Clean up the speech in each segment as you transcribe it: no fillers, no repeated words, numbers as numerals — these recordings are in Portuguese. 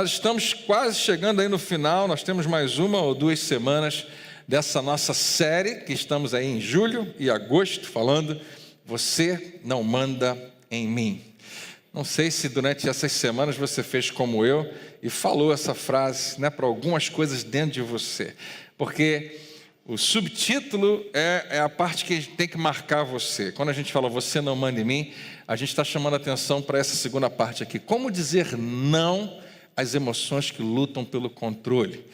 Nós estamos quase chegando aí no final, nós temos mais 1 ou 2 semanas dessa nossa série, que estamos aí em julho e agosto, falando, você não manda em mim. Não sei se durante essas semanas você fez como eu e falou essa frase, para algumas coisas dentro de você, porque o subtítulo é a parte que tem que marcar você. Quando a gente fala você não manda em mim, a gente está chamando a atenção para essa segunda parte aqui. Como dizer não às emoções que lutam pelo controle?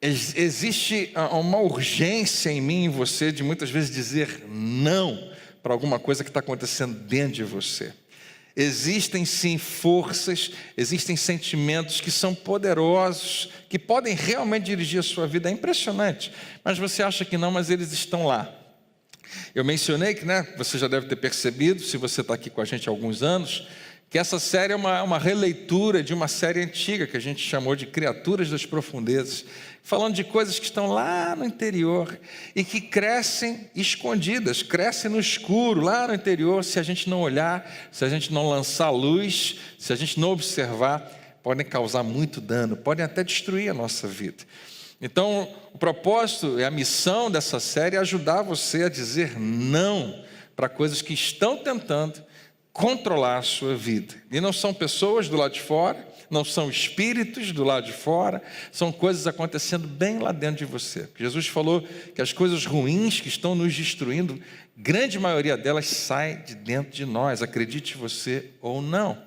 Existe uma urgência em mim e em você de muitas vezes dizer não para alguma coisa que está acontecendo dentro de você. Existem sim forças, existem sentimentos que são poderosos, que podem realmente dirigir a sua vida. É impressionante, mas você acha que não, mas eles estão lá. Eu mencionei que, você já deve ter percebido, se você está aqui com a gente há alguns anos, que essa série é uma releitura de uma série antiga que a gente chamou de Criaturas das Profundezas, falando de coisas que estão lá no interior e que crescem escondidas, crescem no escuro, lá no interior. Se a gente não olhar, se a gente não lançar luz, se a gente não observar, podem causar muito dano, podem até destruir a nossa vida. Então, o propósito e a missão dessa série é ajudar você a dizer não para coisas que estão tentando controlar a sua vida. E não são pessoas do lado de fora, não são espíritos do lado de fora, são coisas acontecendo bem lá dentro de você. Jesus falou que as coisas ruins que estão nos destruindo, grande maioria delas sai de dentro de nós, acredite você ou não.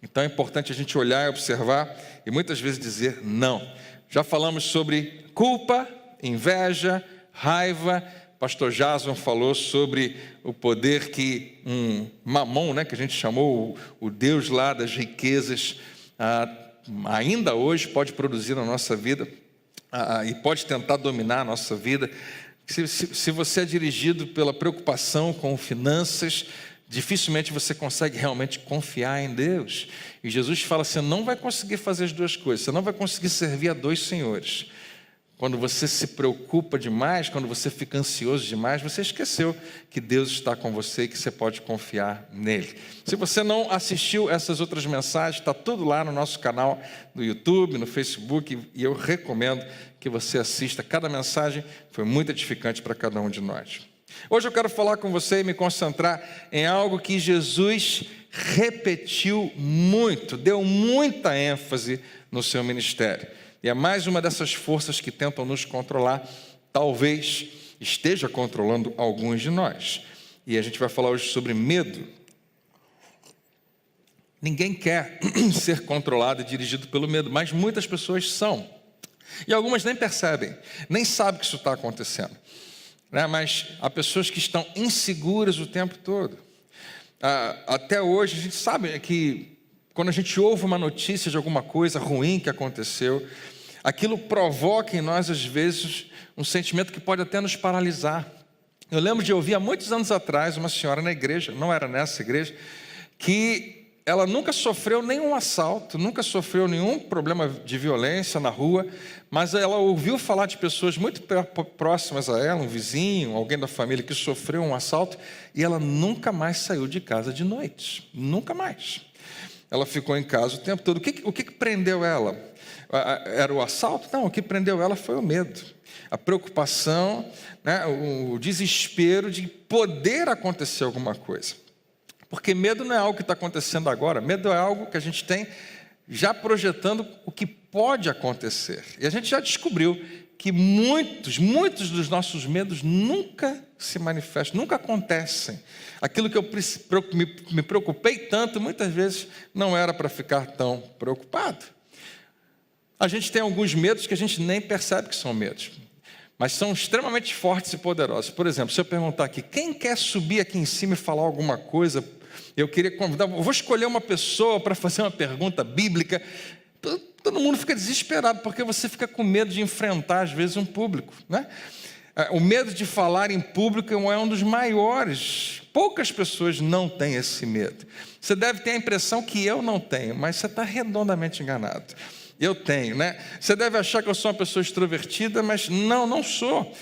Então é importante a gente olhar e observar e muitas vezes dizer não. Já falamos sobre culpa, inveja, raiva. Pastor Jason falou sobre o poder que Mamon, que a gente chamou o Deus lá das riquezas, ainda hoje pode produzir na nossa vida e pode tentar dominar a nossa vida. Se você é dirigido pela preocupação com finanças, dificilmente você consegue realmente confiar em Deus. E Jesus fala, você não vai conseguir fazer as duas coisas, você não vai conseguir servir a dois senhores. Quando você se preocupa demais, quando você fica ansioso demais, você esqueceu que Deus está com você e que você pode confiar nele. Se você não assistiu essas outras mensagens, está tudo lá no nosso canal do YouTube, no Facebook, e eu recomendo que você assista. Cada mensagem foi muito edificante para cada um de nós. Hoje eu quero falar com você e me concentrar em algo que Jesus repetiu muito, deu muita ênfase no seu ministério. E é mais uma dessas forças que tentam nos controlar, talvez esteja controlando alguns de nós. E a gente vai falar hoje sobre medo. Ninguém quer ser controlado e dirigido pelo medo, mas muitas pessoas são. E algumas nem percebem, nem sabem que isso está acontecendo. Mas há pessoas que estão inseguras o tempo todo. Até hoje a gente sabe que quando a gente ouve uma notícia de alguma coisa ruim que aconteceu, aquilo provoca em nós, às vezes, um sentimento que pode até nos paralisar. Eu lembro de ouvir há muitos anos atrás uma senhora na igreja, não era nessa igreja, que ela nunca sofreu nenhum assalto, nunca sofreu nenhum problema de violência na rua, mas ela ouviu falar de pessoas muito próximas a ela, um vizinho, alguém da família que sofreu um assalto, e ela nunca mais saiu de casa de noite, nunca mais. Ela ficou em casa o tempo todo. O que prendeu ela? Era o assalto? Não, o que prendeu ela foi o medo. A preocupação, o desespero de poder acontecer alguma coisa. Porque medo não é algo que está acontecendo agora. Medo é algo que a gente tem já projetando o que pode acontecer. E a gente já descobriu que muitos dos nossos medos nunca se manifestam, nunca acontecem. Aquilo que eu me preocupei tanto, muitas vezes não era para ficar tão preocupado. A gente tem alguns medos que a gente nem percebe que são medos, mas são extremamente fortes e poderosos. Por exemplo, se eu perguntar aqui, quem quer subir aqui em cima e falar alguma coisa, eu queria convidar, eu vou escolher uma pessoa para fazer uma pergunta bíblica. Todo mundo fica desesperado, porque você fica com medo de enfrentar, às vezes, um público, O medo de falar em público é um dos maiores. Poucas pessoas não têm esse medo. Você deve ter a impressão que eu não tenho, mas você está redondamente enganado. Eu tenho, Você deve achar que eu sou uma pessoa extrovertida, mas não sou.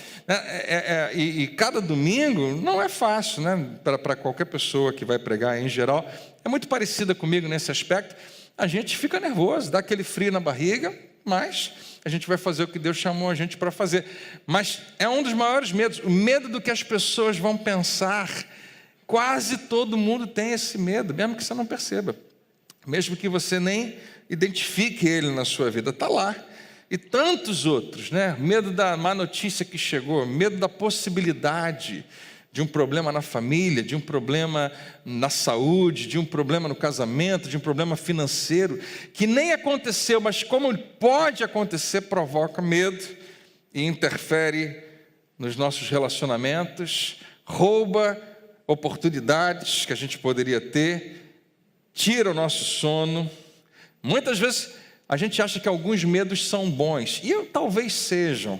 E cada domingo não é fácil, para qualquer pessoa que vai pregar em geral. É muito parecida comigo nesse aspecto. a gente fica nervoso, dá aquele frio na barriga, mas a gente vai fazer o que Deus chamou a gente para fazer. Mas é um dos maiores medos, o medo do que as pessoas vão pensar. Quase todo mundo tem esse medo, mesmo que você não perceba, mesmo que você nem identifique ele na sua vida, está lá. E tantos outros, né? Medo da má notícia que chegou, medo da possibilidade de um problema na família, de um problema na saúde, de um problema no casamento, de um problema financeiro, que nem aconteceu, mas como pode acontecer, provoca medo e interfere nos nossos relacionamentos, rouba oportunidades que a gente poderia ter, tira o nosso sono. Muitas vezes a gente acha que alguns medos são bons, e talvez sejam.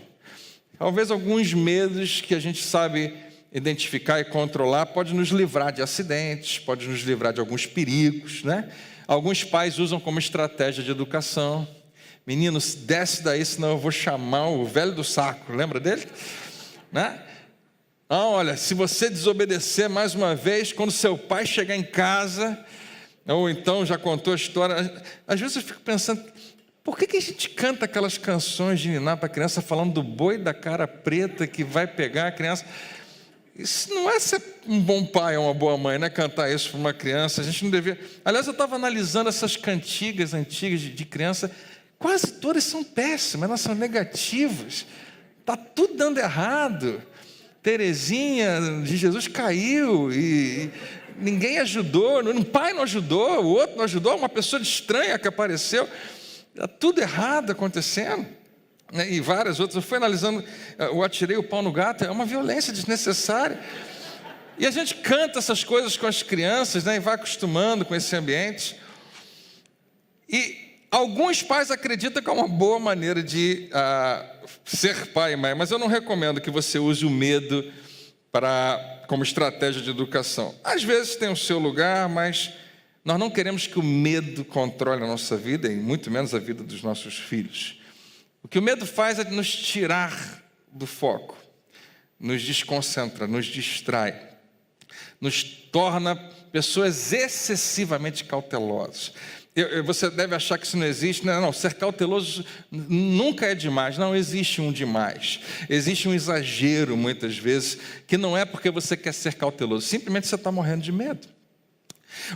Talvez alguns medos que a gente sabe identificar e controlar pode nos livrar de acidentes, pode nos livrar de alguns perigos, né? Alguns pais usam como estratégia de educação: meninos, desce daí, senão eu vou chamar o velho do saco. Lembra dele? Né? Não, olha, se você desobedecer mais uma vez, quando seu pai chegar em casa, ou então já contou a história, às vezes eu fico pensando, por que a gente canta aquelas canções de ninar para a criança falando do boi da cara preta que vai pegar a criança? Isso não é ser um bom pai ou uma boa mãe, né? Cantar isso para uma criança, a gente não devia. Aliás, eu estava analisando essas cantigas antigas de criança, quase todas são péssimas, elas são negativas, está tudo dando errado. Terezinha de Jesus caiu e ninguém ajudou, um pai não ajudou, o outro não ajudou, uma pessoa estranha que apareceu, está tudo errado acontecendo, né? E várias outras. Eu fui analisando, eu atirei o pau no gato, é uma violência desnecessária, e a gente canta essas coisas com as crianças, né? E vai acostumando com esse ambiente, e alguns pais acreditam que é uma boa maneira de ser pai e mãe, mas eu não recomendo que você use o medo como estratégia de educação. Às vezes tem o seu lugar, mas nós não queremos que o medo controle a nossa vida, e muito menos a vida dos nossos filhos. O que o medo faz é nos tirar do foco, nos desconcentra, nos distrai, nos torna pessoas excessivamente cautelosas. Você deve achar que isso não existe. Não, ser cauteloso nunca é demais. Não existe um demais. Existe um exagero, muitas vezes, que não é porque você quer ser cauteloso, simplesmente você está morrendo de medo.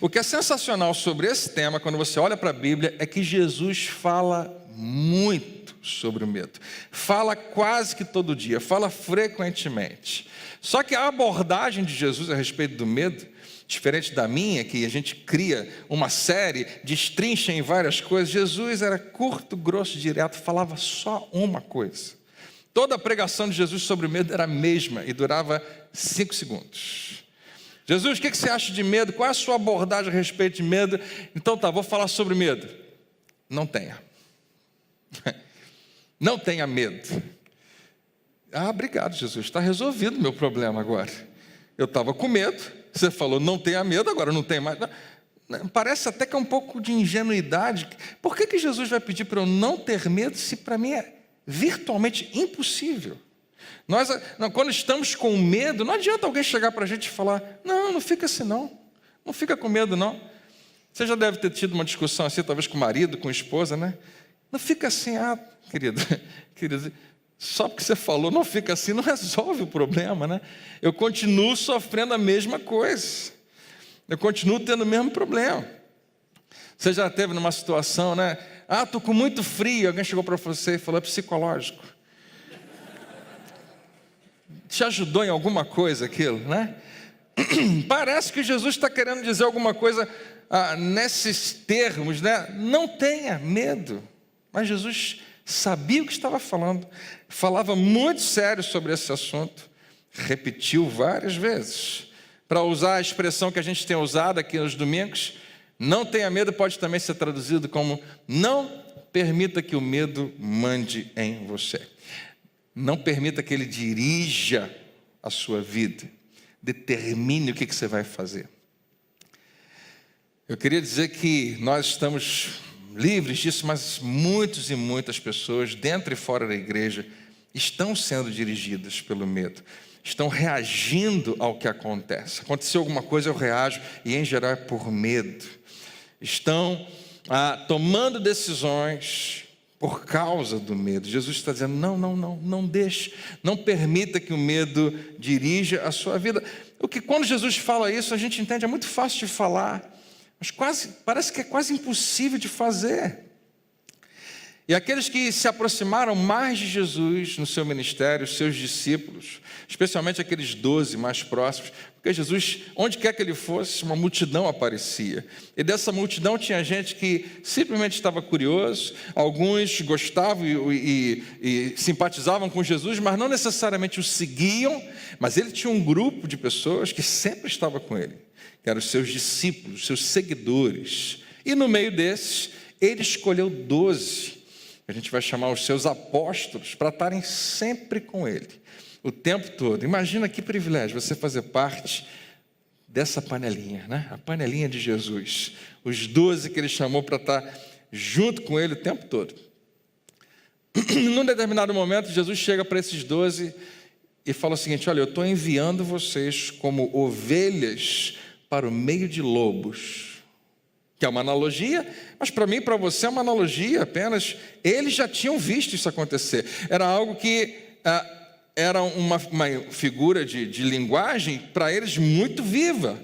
O que é sensacional sobre esse tema, quando você olha para a Bíblia, é que Jesus fala muito sobre o medo. Fala quase que todo dia, fala frequentemente. Só que a abordagem de Jesus a respeito do medo, diferente da minha, que a gente cria uma série, destrincha em várias coisas, Jesus era curto, grosso, direto, falava só uma coisa. Toda a pregação de Jesus sobre o medo era a mesma e durava 5 segundos. Jesus, o que você acha de medo? Qual é a sua abordagem a respeito de medo? Então tá, vou falar sobre medo. Não tenha. Não tenha medo. Obrigado, Jesus, está resolvido o meu problema agora. Eu estava com medo, você falou não tenha medo, agora não tem mais. Parece até que é um pouco de ingenuidade. Por que Jesus vai pedir para eu não ter medo, se para mim é virtualmente impossível? Quando estamos com medo, não adianta alguém chegar para a gente e falar, não fica assim não fica com medo não. Você já deve ter tido uma discussão assim, talvez com o marido, com a esposa, né? Não fica assim, querido, só porque você falou, não fica assim, não resolve o problema, né? Eu continuo sofrendo a mesma coisa, eu continuo tendo o mesmo problema. Você já esteve numa situação, né? Estou com muito frio, alguém chegou para você e falou, é psicológico. Te ajudou em alguma coisa aquilo, né? Parece que Jesus está querendo dizer alguma coisa nesses termos, né? Não tenha medo. Mas Jesus sabia o que estava falando, falava muito sério sobre esse assunto, repetiu várias vezes. Para usar a expressão que a gente tem usado aqui nos domingos, não tenha medo pode também ser traduzido como não permita que o medo mande em você. Não permita que ele dirija a sua vida, determine o que você vai fazer. Eu queria dizer que nós estamos livres disso, mas muitos e muitas pessoas, dentro e fora da igreja, estão sendo dirigidas pelo medo, estão reagindo ao que acontece. Aconteceu alguma coisa, eu reajo, e em geral é por medo. Estão tomando decisões por causa do medo. Jesus está dizendo, não deixe, não permita que o medo dirija a sua vida. O que quando Jesus fala isso, a gente entende, é muito fácil de falar, mas parece que é quase impossível de fazer. E aqueles que se aproximaram mais de Jesus no seu ministério, os seus discípulos, especialmente aqueles 12 mais próximos, porque Jesus, onde quer que ele fosse, uma multidão aparecia. E dessa multidão tinha gente que simplesmente estava curioso, alguns gostavam e simpatizavam com Jesus, mas não necessariamente o seguiam, mas ele tinha um grupo de pessoas que sempre estava com ele, que eram os seus discípulos, os seus seguidores. E no meio desses, ele escolheu 12, a gente vai chamar os seus apóstolos, para estarem sempre com ele, o tempo todo. Imagina que privilégio você fazer parte dessa panelinha, né? A panelinha de Jesus, os 12 que ele chamou para estar junto com ele o tempo todo. Num determinado momento, Jesus chega para esses 12 e fala o seguinte, olha, eu estou enviando vocês como ovelhas para o meio de lobos. Que é uma analogia, mas para mim e para você é uma analogia apenas. Eles já tinham visto isso acontecer. Era algo que era uma figura de linguagem para eles muito viva.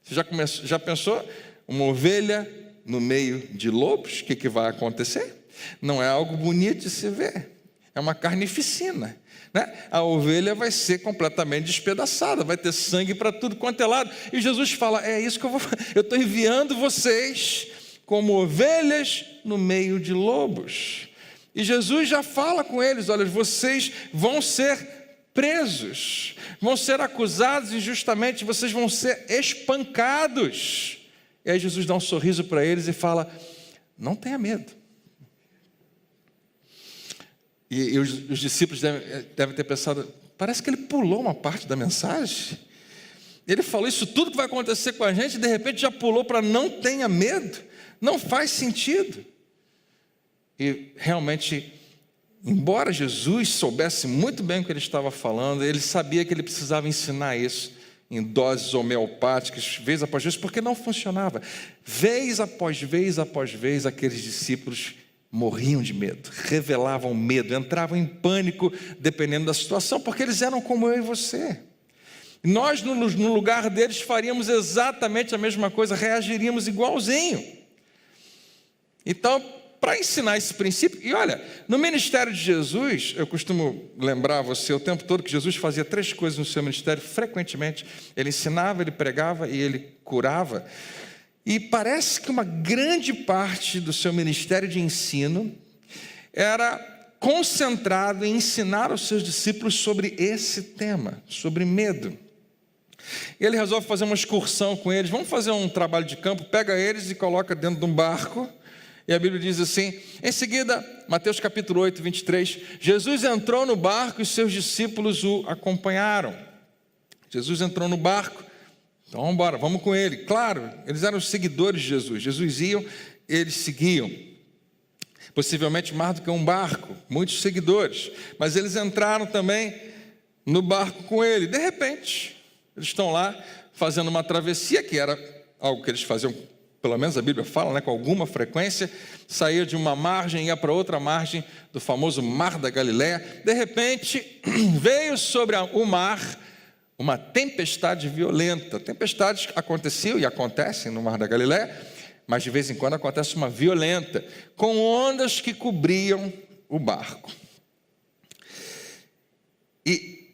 Você já pensou? Uma ovelha no meio de lobos, o que vai acontecer? Não é algo bonito de se ver. É uma carnificina. Né? A ovelha vai ser completamente despedaçada, vai ter sangue para tudo quanto é lado. E Jesus fala, é isso que eu estou enviando vocês como ovelhas no meio de lobos. E Jesus já fala com eles, olha, vocês vão ser presos, vão ser acusados injustamente, vocês vão ser espancados. E aí Jesus dá um sorriso para eles e fala, não tenha medo. E os discípulos devem ter pensado, parece que ele pulou uma parte da mensagem. Ele falou isso tudo que vai acontecer com a gente, e de repente já pulou para não tenha medo. Não faz sentido. E realmente, embora Jesus soubesse muito bem o que ele estava falando, ele sabia que ele precisava ensinar isso em doses homeopáticas, vez após vez, porque não funcionava. Vez após vez, aqueles discípulos morriam de medo, revelavam medo, entravam em pânico dependendo da situação, porque eles eram como eu e você. Nós, no lugar deles, faríamos exatamente a mesma coisa, reagiríamos igualzinho. Então, para ensinar esse princípio, e olha, no ministério de Jesus, eu costumo lembrar você o tempo todo que Jesus fazia 3 coisas no seu ministério frequentemente. Ele ensinava, ele pregava e ele curava. E parece que uma grande parte do seu ministério de ensino era concentrado em ensinar aos seus discípulos sobre esse tema, sobre medo. Ele resolve fazer uma excursão com eles, vamos fazer um trabalho de campo, pega eles e coloca dentro de um barco, e a Bíblia diz assim, em seguida, Mateus capítulo 8, 23, Jesus entrou no barco e seus discípulos o acompanharam. Jesus entrou no barco, então vamos embora, vamos com ele. Claro, eles eram os seguidores de Jesus. Jesus iam, eles seguiam. Possivelmente mais do que um barco, muitos seguidores. Mas eles entraram também no barco com ele. De repente, eles estão lá fazendo uma travessia, que era algo que eles faziam, pelo menos a Bíblia fala, né, com alguma frequência. Saía de uma margem e ia para outra margem do famoso Mar da Galileia. De repente, veio sobre o mar uma tempestade violenta. Tempestades aconteciam e acontecem no Mar da Galileia, mas de vez em quando acontece uma violenta, com ondas que cobriam o barco. E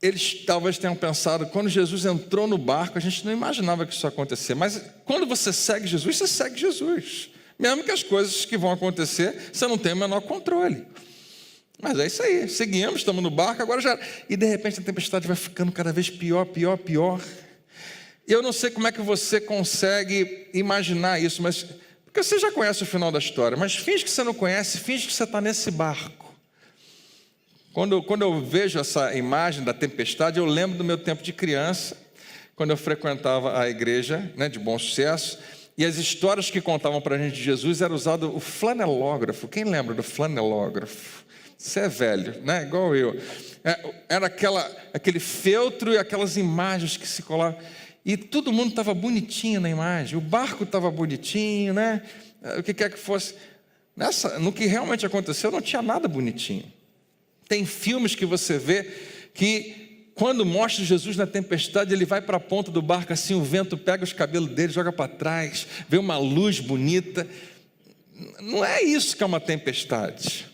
eles talvez tenham pensado, quando Jesus entrou no barco, a gente não imaginava que isso ia acontecer, mas quando você segue Jesus, você segue Jesus. Mesmo que as coisas que vão acontecer, você não tem o menor controle. Mas é isso aí, seguimos, estamos no barco, agora já... E de repente a tempestade vai ficando cada vez pior. Eu não sei como é que você consegue imaginar isso, mas... Porque você já conhece o final da história, mas finge que você não conhece, finge que você está nesse barco. Quando eu vejo essa imagem da tempestade, eu lembro do meu tempo de criança, quando eu frequentava a igreja, né, de Bom Sucesso, e as histórias que contavam para a gente de Jesus era usado o flanelógrafo. Quem lembra do flanelógrafo? Você é velho, né? Igual eu. Era aquele feltro e aquelas imagens que se colavam. E todo mundo estava bonitinho na imagem. O barco estava bonitinho, né? o que quer que fosse. No que realmente aconteceu, não tinha nada bonitinho. Tem filmes que você vê que, quando mostra Jesus na tempestade, ele vai para a ponta do barco assim, o vento pega os cabelos dele, joga para trás, vê uma luz bonita. Não é isso que é uma tempestade.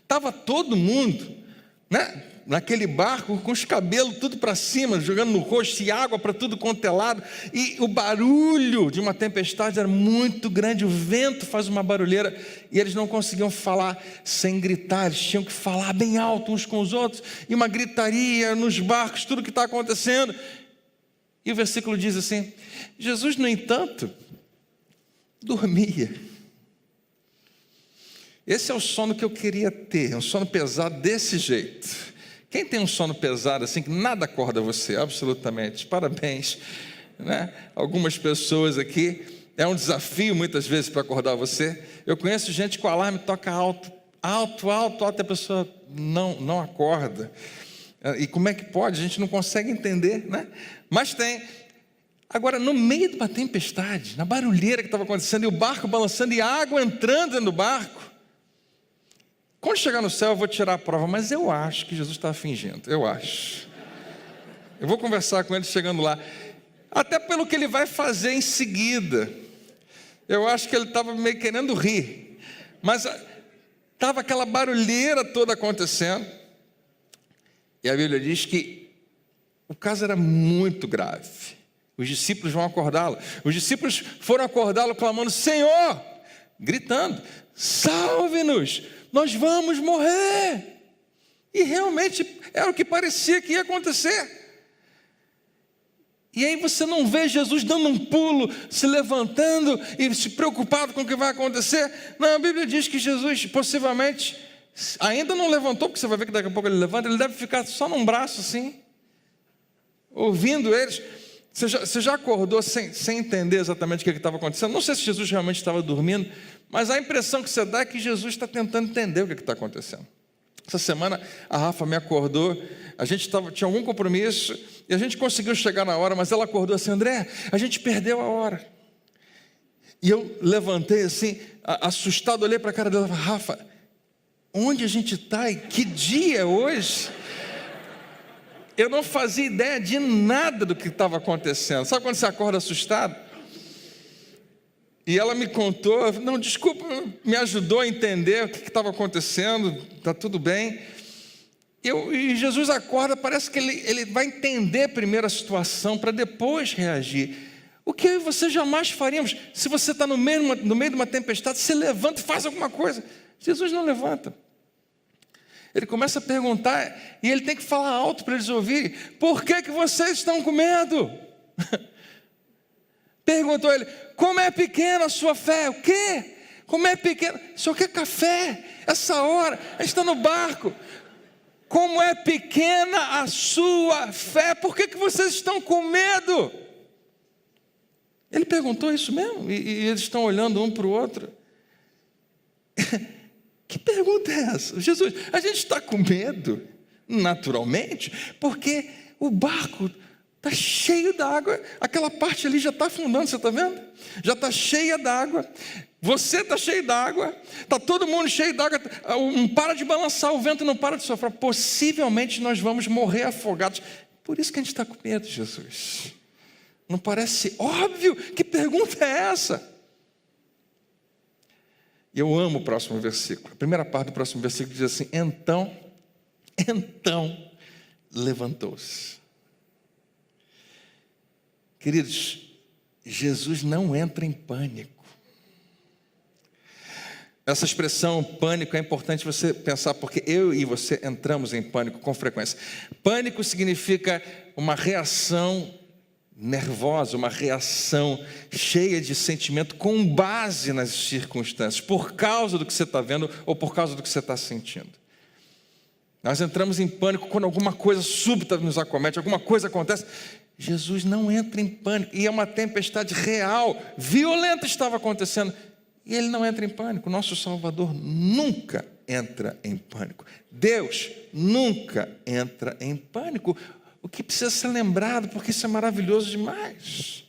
Estava todo mundo, né, naquele barco com os cabelos tudo para cima, jogando no rosto e água para tudo quanto é lado, e o barulho de uma tempestade era muito grande, o vento faz uma barulheira, e eles não conseguiam falar sem gritar, eles tinham que falar bem alto uns com os outros, e uma gritaria nos barcos, tudo que está acontecendo. E o versículo diz assim: Jesus, no entanto, dormia. Esse é o sono que eu queria ter, um sono pesado desse jeito. Quem tem um sono pesado assim, que nada acorda você, absolutamente, parabéns, né? Algumas pessoas aqui, é um desafio muitas vezes para acordar você. Eu conheço gente que o alarme toca alto, alto, alto, alto, e a pessoa não acorda. E como é que pode? A gente não consegue entender, né? Mas tem. Agora, no meio de uma tempestade, na barulheira que estava acontecendo, e o barco balançando, e a água entrando dentro do barco. Quando chegar no céu eu vou tirar a prova, mas eu acho que Jesus estava fingindo, eu acho. Eu vou conversar com ele chegando lá, até pelo que ele vai fazer em seguida. Eu acho que ele estava meio querendo rir, mas estava aquela barulheira toda acontecendo, e a Bíblia diz que o caso era muito grave. Os discípulos vão acordá-lo, os discípulos foram acordá-lo clamando: Senhor, gritando, salve-nos, nós vamos morrer. E realmente era o que parecia que ia acontecer. E aí você não vê Jesus dando um pulo, se levantando e se preocupado com o que vai acontecer. Não, a Bíblia diz que Jesus possivelmente ainda não levantou, porque você vai ver que daqui a pouco ele levanta, ele deve ficar só num braço assim, ouvindo eles. Você já acordou sem entender exatamente o que estava acontecendo? Não sei se Jesus realmente estava dormindo, mas a impressão que você dá é que Jesus está tentando entender o que está acontecendo. Essa semana a Rafa me acordou, a gente tinha algum compromisso, e a gente conseguiu chegar na hora, mas ela acordou assim: André, a gente perdeu a hora. E eu levantei assim, assustado, olhei para a cara dela e falei: Rafa, onde a gente está e que dia é hoje? Eu não fazia ideia de nada do que estava acontecendo. Sabe quando você acorda assustado? E ela me contou, não, desculpa, me ajudou a entender o que estava acontecendo, está tudo bem. E Jesus acorda, parece que ele vai entender primeiro a situação, para depois reagir. O que eu e você jamais faríamos? Se você está no meio de uma tempestade, se levanta e faz alguma coisa. Jesus não levanta. Ele começa a perguntar, e ele tem que falar alto para eles ouvirem: por que vocês estão com medo? Perguntou ele: como é pequena a sua fé? O quê? Como é pequena? O senhor quer café? Essa hora, a gente está no barco. Como é pequena a sua fé? Por que vocês estão com medo? Ele perguntou isso mesmo, e eles estão olhando um para o outro. Que pergunta é essa? Jesus, a gente está com medo, naturalmente, porque o barco está cheio d'água, aquela parte ali já está afundando, você está vendo? Já está cheia d'água, você está cheio d'água, está todo mundo cheio d'água, não para de balançar, o vento não para de soprar, possivelmente nós vamos morrer afogados. Por isso que a gente está com medo, Jesus. Não parece óbvio? Que pergunta é essa? E eu amo o próximo versículo. A primeira parte do próximo versículo diz assim: então levantou-se. Queridos, Jesus não entra em pânico. Essa expressão pânico é importante você pensar, porque eu e você entramos em pânico com frequência. Pânico significa uma reação nervosa, uma reação cheia de sentimento com base nas circunstâncias, por causa do que você está vendo ou por causa do que você está sentindo. Nós entramos em pânico quando alguma coisa súbita nos acomete, alguma coisa acontece. Jesus não entra em pânico, e é uma tempestade real, violenta estava acontecendo, e ele não entra em pânico. Nosso Salvador nunca entra em pânico. Deus nunca entra em pânico. O que precisa ser lembrado, porque isso é maravilhoso demais.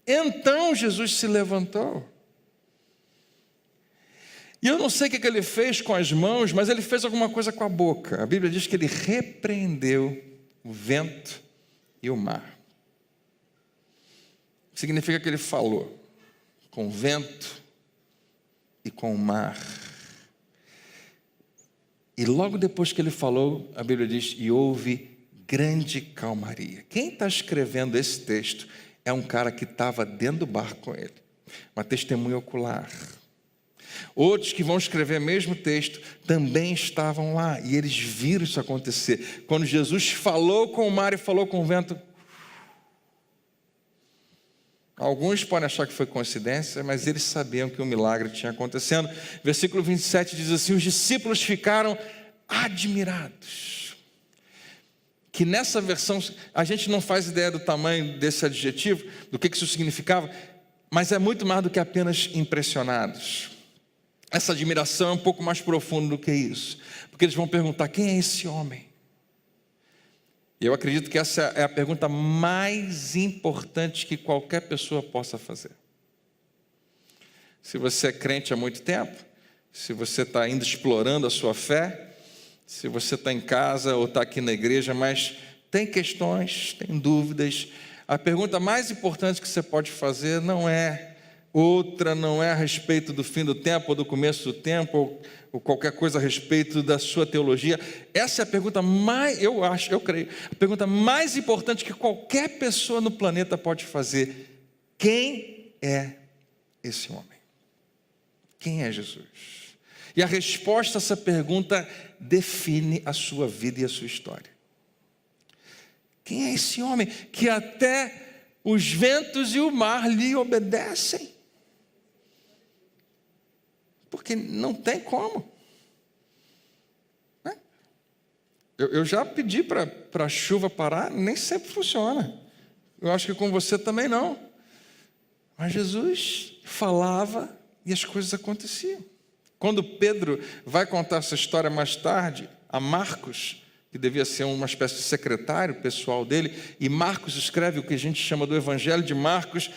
Então Jesus se levantou. E eu não sei o que ele fez com as mãos, mas ele fez alguma coisa com a boca. A Bíblia diz que ele repreendeu o vento e o mar. Significa que ele falou com o vento e com o mar. E logo depois que ele falou, a Bíblia diz, e houve grande calmaria. Quem está escrevendo esse texto é um cara que estava dentro do barco com ele, uma testemunha ocular. Outros que vão escrever o mesmo texto também estavam lá e eles viram isso acontecer. Quando Jesus falou com o mar e falou com o vento, alguns podem achar que foi coincidência, mas eles sabiam que o milagre tinha acontecendo. Versículo 27 diz assim: os discípulos ficaram admirados. Que nessa versão, a gente não faz ideia do tamanho desse adjetivo, do que isso significava, mas é muito mais do que apenas impressionados. Essa admiração é um pouco mais profunda do que isso, porque eles vão perguntar: quem é esse homem? E eu acredito que essa é a pergunta mais importante que qualquer pessoa possa fazer. Se você é crente há muito tempo, se você está ainda explorando a sua fé, se você está em casa ou está aqui na igreja, mas tem questões, tem dúvidas, a pergunta mais importante que você pode fazer não é a respeito do fim do tempo ou do começo do tempo ou qualquer coisa a respeito da sua teologia. Essa é a pergunta mais, eu creio, a pergunta mais importante que qualquer pessoa no planeta pode fazer: quem é esse homem? Quem é Jesus? E a resposta a essa pergunta define a sua vida e a sua história. Quem é esse homem que até os ventos e o mar lhe obedecem? Porque não tem como. Né? Eu já pedi para a chuva parar, nem sempre funciona. Eu acho que com você também não. Mas Jesus falava e as coisas aconteciam. Quando Pedro vai contar essa história mais tarde a Marcos, que devia ser uma espécie de secretário pessoal dele, e Marcos escreve o que a gente chama do Evangelho de Marcos,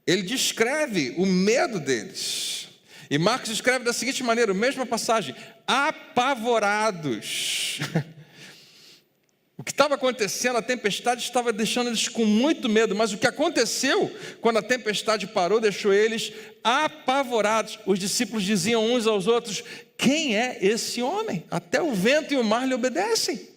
ele descreve o medo deles. E Marcos escreve da seguinte maneira, a mesma passagem: apavorados. O que estava acontecendo, a tempestade estava deixando eles com muito medo, mas o que aconteceu quando a tempestade parou, deixou eles apavorados. Os discípulos diziam uns aos outros: quem é esse homem? Até o vento e o mar lhe obedecem.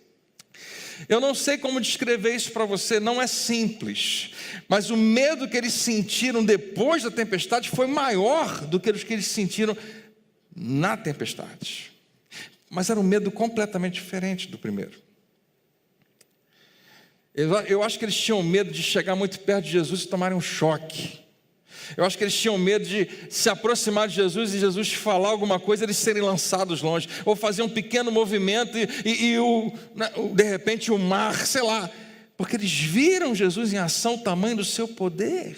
Eu não sei como descrever isso para você, não é simples, mas o medo que eles sentiram depois da tempestade foi maior do que os que eles sentiram na tempestade. Mas era um medo completamente diferente do primeiro. Eu acho que eles tinham medo de chegar muito perto de Jesus e tomarem um choque. Eu acho que eles tinham medo de se aproximar de Jesus e Jesus falar alguma coisa, eles serem lançados longe, ou fazer um pequeno movimento e de repente o mar, sei lá, porque eles viram Jesus em ação, o tamanho do seu poder.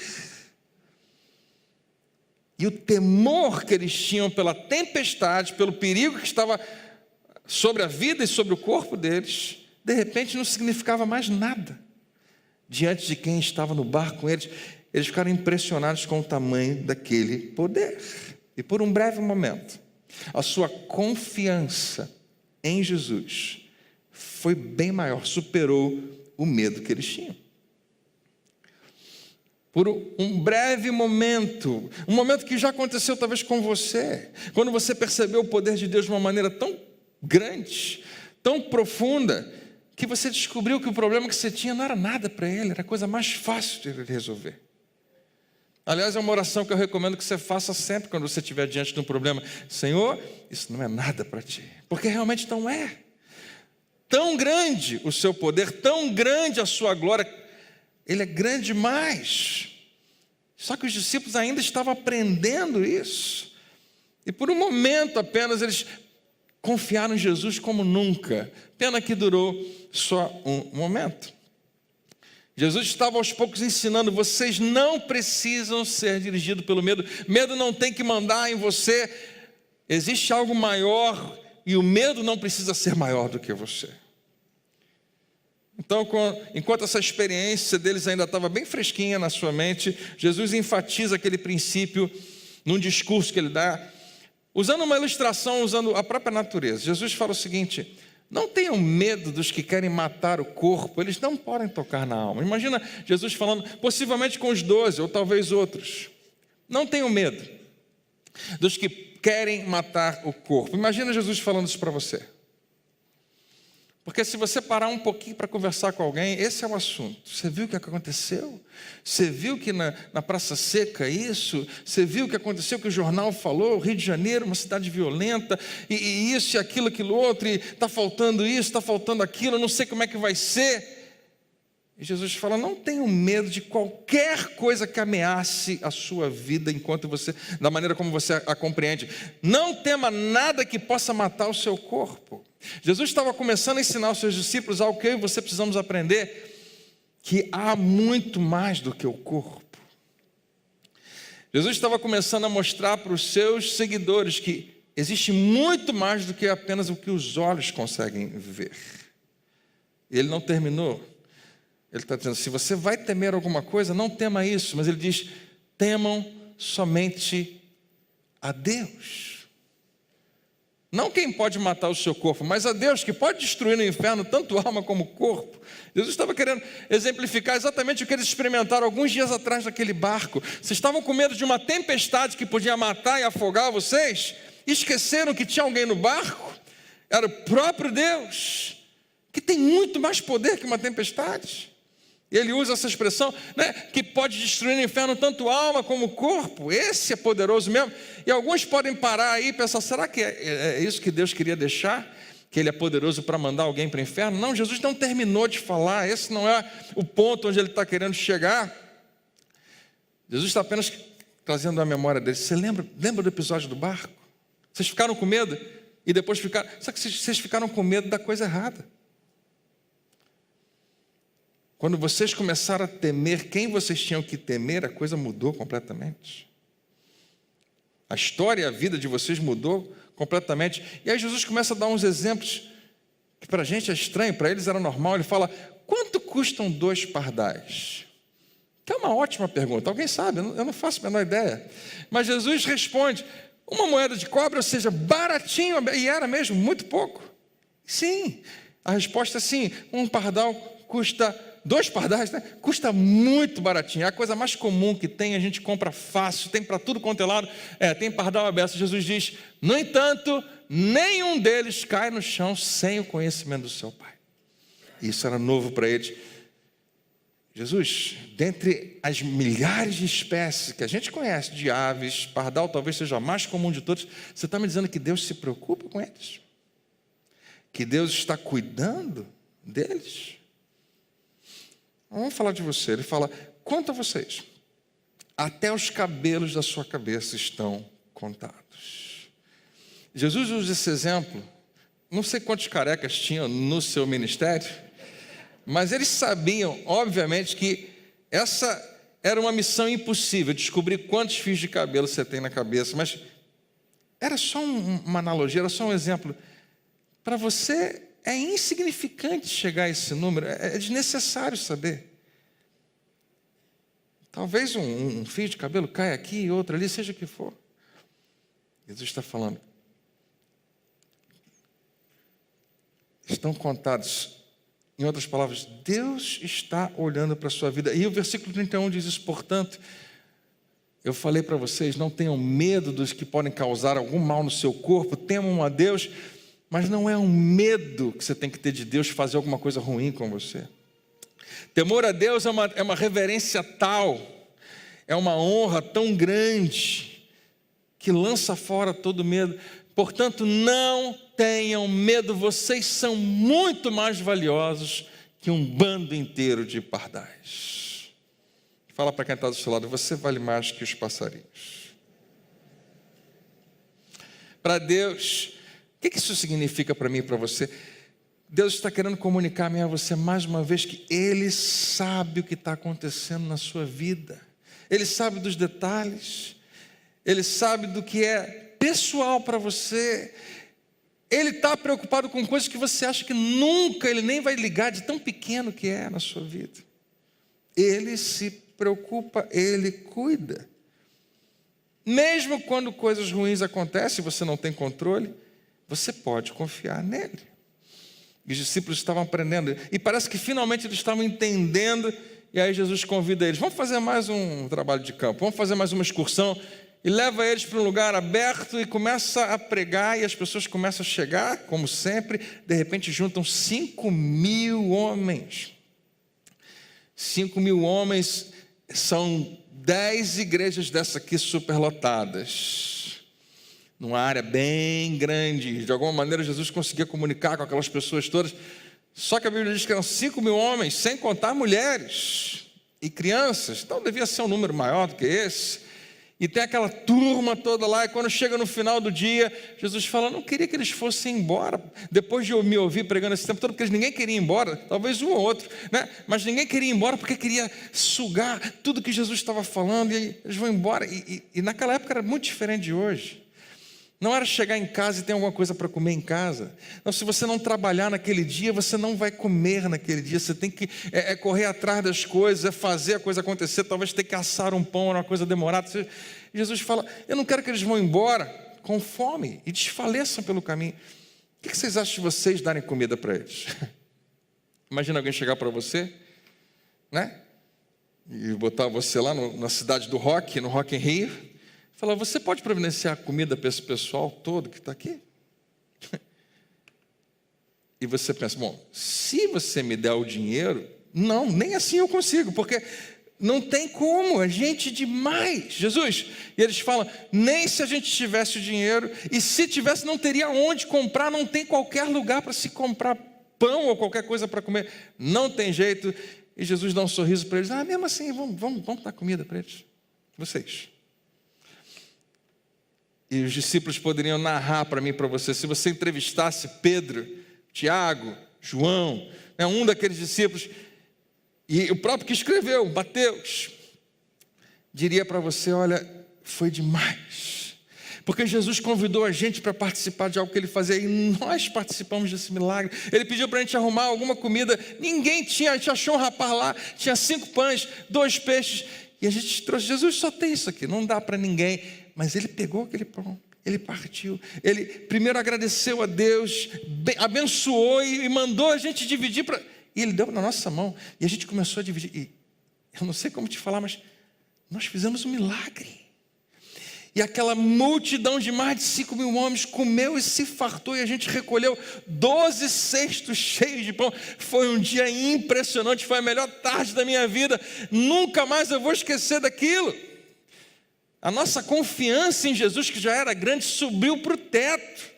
E o temor que eles tinham pela tempestade, pelo perigo que estava sobre a vida e sobre o corpo deles, de repente não significava mais nada diante de quem estava no barco com eles. Eles ficaram impressionados com o tamanho daquele poder. E por um breve momento, a sua confiança em Jesus foi bem maior, superou o medo que eles tinham. Por um breve momento, um momento que já aconteceu talvez com você, quando você percebeu o poder de Deus de uma maneira tão grande, tão profunda, que você descobriu que o problema que você tinha não era nada para ele, era a coisa mais fácil de ele resolver. Aliás, é uma oração que eu recomendo que você faça sempre quando você estiver diante de um problema: Senhor, isso não é nada para ti, porque realmente não é. Tão grande o seu poder, tão grande a sua glória, ele é grande demais. Só que os discípulos ainda estavam aprendendo isso, e por um momento apenas eles confiaram em Jesus como nunca. Pena que durou só um momento. Jesus estava aos poucos ensinando: vocês não precisam ser dirigidos pelo medo. Medo não tem que mandar em você. Existe algo maior e o medo não precisa ser maior do que você. Então, enquanto essa experiência deles ainda estava bem fresquinha na sua mente, Jesus enfatiza aquele princípio num discurso que ele dá. Usando uma ilustração, usando a própria natureza, Jesus fala o seguinte: não tenham medo dos que querem matar o corpo, eles não podem tocar na alma. Imagina Jesus falando, possivelmente com os 12, ou talvez outros. Não tenham medo dos que querem matar o corpo. Imagina Jesus falando isso para você. Porque se você parar um pouquinho para conversar com alguém, esse é o assunto. Você viu o que aconteceu? Você viu que na Praça Seca isso? Você viu o que aconteceu, que o jornal falou? Rio de Janeiro, uma cidade violenta, e isso e aquilo, aquilo outro, e está faltando isso, está faltando aquilo, eu não sei como é que vai ser. E Jesus fala, não tenham medo de qualquer coisa que ameace a sua vida enquanto você, da maneira como você a compreende. Não tema nada que possa matar o seu corpo. Jesus estava começando a ensinar aos seus discípulos algo que eu e você precisamos aprender, que há muito mais do que o corpo. Jesus estava começando a mostrar para os seus seguidores que existe muito mais do que apenas o que os olhos conseguem ver. E ele não terminou. Ele está dizendo, se você vai temer alguma coisa, não tema isso. Mas ele diz, temam somente a Deus. Não quem pode matar o seu corpo, mas a Deus que pode destruir no inferno tanto alma como corpo. Jesus estava querendo exemplificar exatamente o que eles experimentaram alguns dias atrás naquele barco. Vocês estavam com medo de uma tempestade que podia matar e afogar vocês? Esqueceram que tinha alguém no barco? Era o próprio Deus, que tem muito mais poder que uma tempestade. Ele usa essa expressão, né, que pode destruir no inferno tanto alma como corpo. Esse é poderoso mesmo. E alguns podem parar aí e pensar, será que é isso que Deus queria deixar? Que Ele é poderoso para mandar alguém para o inferno? Não, Jesus não terminou de falar. Esse não é o ponto onde Ele está querendo chegar. Jesus está apenas trazendo a memória dele. Você lembra do episódio do barco? Vocês ficaram com medo? E depois ficaram... Só que vocês ficaram com medo da coisa errada. Quando vocês começaram a temer quem vocês tinham que temer, a coisa mudou completamente. A história e a vida de vocês mudou completamente. E aí Jesus começa a dar uns exemplos que para a gente é estranho, para eles era normal. Ele fala, quanto custam 2 pardais? Que é uma ótima pergunta. Alguém sabe? Eu não faço a menor ideia. Mas Jesus responde, uma moeda de cobre, ou seja, baratinho, e era mesmo, muito pouco. Sim, a resposta é sim, um pardal custa... 2 pardais, né? Custa muito baratinho. É a coisa mais comum que tem, a gente compra fácil, tem para tudo quanto é lado. Tem pardal aberto. Jesus diz, no entanto, nenhum deles cai no chão sem o conhecimento do seu Pai. Isso era novo para eles. Jesus, dentre as milhares de espécies que a gente conhece de aves, pardal talvez seja a mais comum de todos, você está me dizendo que Deus se preocupa com eles? Que Deus está cuidando deles? Vamos falar de você. Ele fala, quanto a vocês, até os cabelos da sua cabeça estão contados. Jesus usa esse exemplo, não sei quantos carecas tinham no seu ministério, mas eles sabiam, obviamente, que essa era uma missão impossível, descobrir quantos fios de cabelo você tem na cabeça, mas era só uma analogia, era só um exemplo. Para você... é insignificante chegar a esse número, é desnecessário saber. Talvez um fio de cabelo caia aqui e outro ali, seja o que for. Jesus está falando. Estão contados. Em outras palavras, Deus está olhando para a sua vida. E o versículo 31 diz isso, portanto, eu falei para vocês, não tenham medo dos que podem causar algum mal no seu corpo, temam a Deus. Mas não é um medo que você tem que ter de Deus fazer alguma coisa ruim com você. Temor a Deus é uma reverência tal, é uma honra tão grande, que lança fora todo medo. Portanto, não tenham medo, vocês são muito mais valiosos que um bando inteiro de pardais. Fala para quem está do seu lado, você vale mais que os passarinhos. Para Deus... o que isso significa para mim e para você? Deus está querendo comunicar a mim e a você mais uma vez que Ele sabe o que está acontecendo na sua vida. Ele sabe dos detalhes. Ele sabe do que é pessoal para você. Ele está preocupado com coisas que você acha que nunca Ele nem vai ligar, de tão pequeno que é na sua vida. Ele se preocupa, Ele cuida. Mesmo quando coisas ruins acontecem e você não tem controle, você pode confiar nele. E os discípulos estavam aprendendo, e parece que finalmente eles estavam entendendo, e aí Jesus convida eles, vamos fazer mais um trabalho de campo, vamos fazer mais uma excursão, e leva eles para um lugar aberto e começa a pregar, e as pessoas começam a chegar, como sempre, de repente juntam 5.000 homens. 5.000 homens são 10 igrejas dessa aqui superlotadas, numa área bem grande. De alguma maneira Jesus conseguia comunicar com aquelas pessoas todas, só que a Bíblia diz que eram 5.000 homens, sem contar mulheres e crianças, então devia ser um número maior do que esse. E tem aquela turma toda lá, e quando chega no final do dia, Jesus fala, não queria que eles fossem embora, depois de eu me ouvir pregando esse tempo todo, porque ninguém queria ir embora, talvez um ou outro, né? Mas ninguém queria ir embora porque queria sugar tudo que Jesus estava falando, e aí eles vão embora, e naquela época era muito diferente de hoje. Não era chegar em casa e ter alguma coisa para comer em casa. Não, se você não trabalhar naquele dia, você não vai comer naquele dia. Você tem que correr atrás das coisas, fazer a coisa acontecer. Talvez ter que assar um pão, era uma coisa demorada. Jesus fala, eu não quero que eles vão embora com fome e desfaleçam pelo caminho. O que vocês acham de vocês darem comida para eles? Imagina alguém chegar para você, né? E botar você lá na cidade do rock, no Rock in Rio. Fala, você pode providenciar comida para esse pessoal todo que está aqui? E você pensa, bom, se você me der o dinheiro, não, nem assim eu consigo, porque não tem como, é gente demais. Jesus, e eles falam, nem se a gente tivesse o dinheiro, e se tivesse não teria onde comprar, não tem qualquer lugar para se comprar pão ou qualquer coisa para comer, não tem jeito. E Jesus dá um sorriso para eles, mesmo assim, vamos dar comida para eles, vocês. E os discípulos poderiam narrar para mim e para você, se você entrevistasse Pedro, Tiago, João, um daqueles discípulos, e o próprio que escreveu, Mateus, diria para você, olha, foi demais, porque Jesus convidou a gente para participar de algo que ele fazia, e nós participamos desse milagre. Ele pediu para a gente arrumar alguma comida, ninguém tinha, a gente achou um rapaz lá, tinha 5 pães, 2 peixes, e a gente trouxe, Jesus só tem isso aqui, não dá para ninguém. Mas ele pegou aquele pão, ele partiu, ele primeiro agradeceu a Deus, abençoou e mandou a gente dividir, e ele deu na nossa mão, e a gente começou a dividir, e eu não sei como te falar, mas nós fizemos um milagre, e aquela multidão de mais de 5.000 homens comeu e se fartou, e a gente recolheu 12 cestos cheios de pão. Foi um dia impressionante, foi a melhor tarde da minha vida, nunca mais eu vou esquecer daquilo. A nossa confiança em Jesus, que já era grande, subiu para o teto.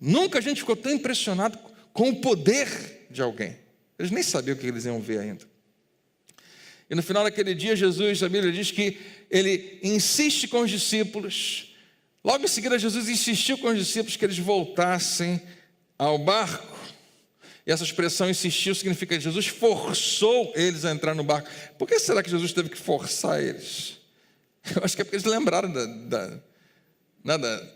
Nunca a gente ficou tão impressionado com o poder de alguém. Eles nem sabiam o que eles iam ver ainda. E no final daquele dia, Jesus, a Bíblia diz que ele insiste com os discípulos. Logo em seguida, Jesus insistiu com os discípulos que eles voltassem ao barco. E essa expressão insistiu significa que Jesus forçou eles a entrar no barco. Por que será que Jesus teve que forçar eles? Eu acho que é porque eles lembraram da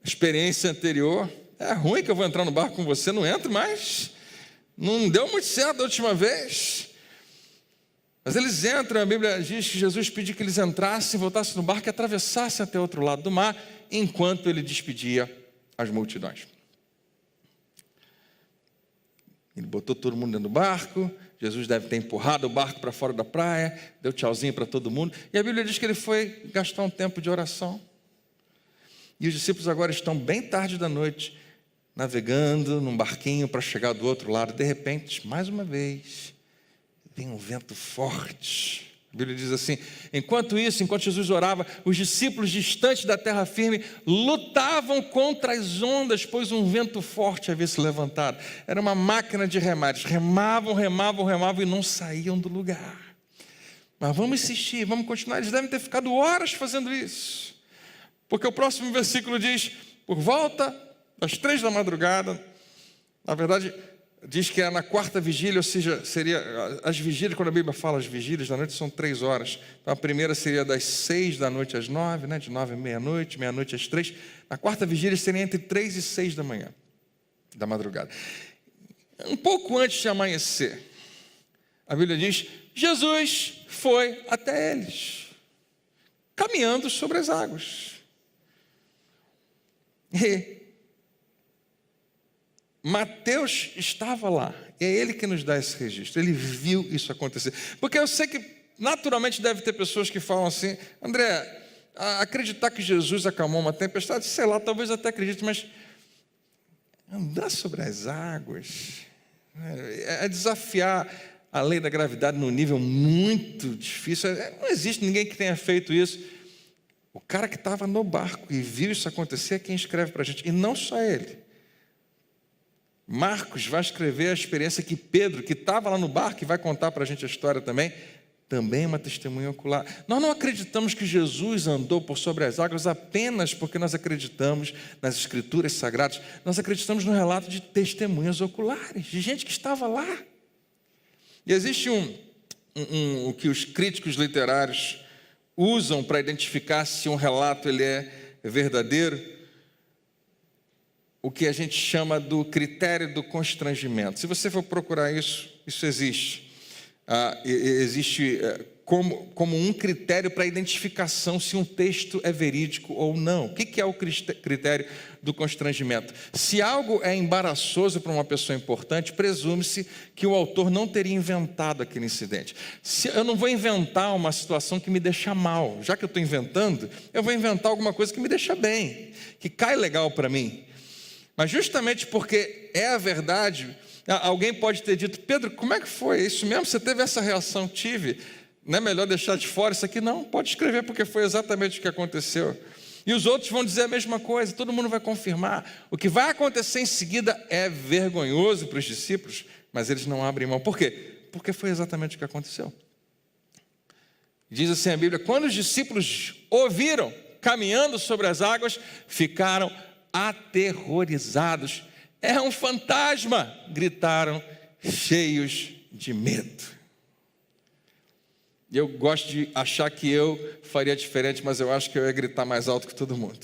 experiência anterior. É ruim que eu vou entrar no barco com você, não entro mais. Não deu muito certo da última vez. Mas eles entram, a Bíblia diz que Jesus pediu que eles entrassem, voltassem no barco e atravessassem até o outro lado do mar, enquanto ele despedia as multidões. Ele botou todo mundo dentro do barco. Jesus deve ter empurrado o barco para fora da praia, deu tchauzinho para todo mundo. E a Bíblia diz que ele foi gastar um tempo de oração. E os discípulos agora estão bem tarde da noite, navegando num barquinho para chegar do outro lado. De repente, mais uma vez, vem um vento forte. A Bíblia diz assim, enquanto Jesus orava, os discípulos distantes da terra firme lutavam contra as ondas, pois um vento forte havia se levantado. Era uma máquina de remar, eles remavam e não saíam do lugar. Mas vamos insistir, vamos continuar. Eles devem ter ficado horas fazendo isso, porque o próximo versículo diz, por volta das 3 da madrugada, na verdade diz que é na 4ª vigília, ou seja, seria as vigílias, quando a Bíblia fala as vigílias da noite, são 3 horas. Então a primeira seria das 6 da noite às 9, né? De 9 à meia-noite, meia-noite às 3. Na 4ª vigília seria entre 3 e 6 da manhã, da madrugada. Um pouco antes de amanhecer, a Bíblia diz, Jesus foi até eles. caminhando sobre as águas. E Mateus estava lá, e é ele que nos dá esse registro, ele viu isso acontecer. Porque eu sei que naturalmente deve ter pessoas que falam assim: André, acreditar que Jesus acalmou uma tempestade, sei lá, talvez até acredite, mas andar sobre as águas é desafiar a lei da gravidade num nível muito difícil. Não existe ninguém que tenha feito isso. O cara que estava no barco e viu isso acontecer é quem escreve para a gente, e não só ele. Marcos vai escrever a experiência que Pedro, que estava lá no barco, e vai contar para a gente a história também é uma testemunha ocular. Nós não acreditamos que Jesus andou por sobre as águas apenas porque nós acreditamos nas Escrituras Sagradas. Nós acreditamos no relato de testemunhas oculares, de gente que estava lá. E existe o que os críticos literários usam para identificar se um relato ele é verdadeiro, o que a gente chama do critério do constrangimento. Se você for procurar isso existe. Existe como um critério para identificação se um texto é verídico ou não. O que é o critério do constrangimento? Se algo é embaraçoso para uma pessoa importante, presume-se que o autor não teria inventado aquele incidente. Se eu não vou inventar uma situação que me deixa mal, já que eu estou inventando, eu vou inventar alguma coisa que me deixa bem, que cai legal para mim. Mas justamente porque é a verdade, alguém pode ter dito: Pedro, como é que foi? É isso mesmo? Você teve essa reação? Tive. Não é melhor deixar de fora isso aqui? Não, pode escrever, porque foi exatamente o que aconteceu. E os outros vão dizer a mesma coisa, todo mundo vai confirmar. O que vai acontecer em seguida é vergonhoso para os discípulos, mas eles não abrem mão. Por quê? Porque foi exatamente o que aconteceu. Diz assim a Bíblia: quando os discípulos ouviram caminhando sobre as águas, ficaram aterrorizados. É um fantasma, gritaram, cheios de medo. Eu gosto de achar que eu faria diferente, mas eu acho que eu ia gritar mais alto que todo mundo.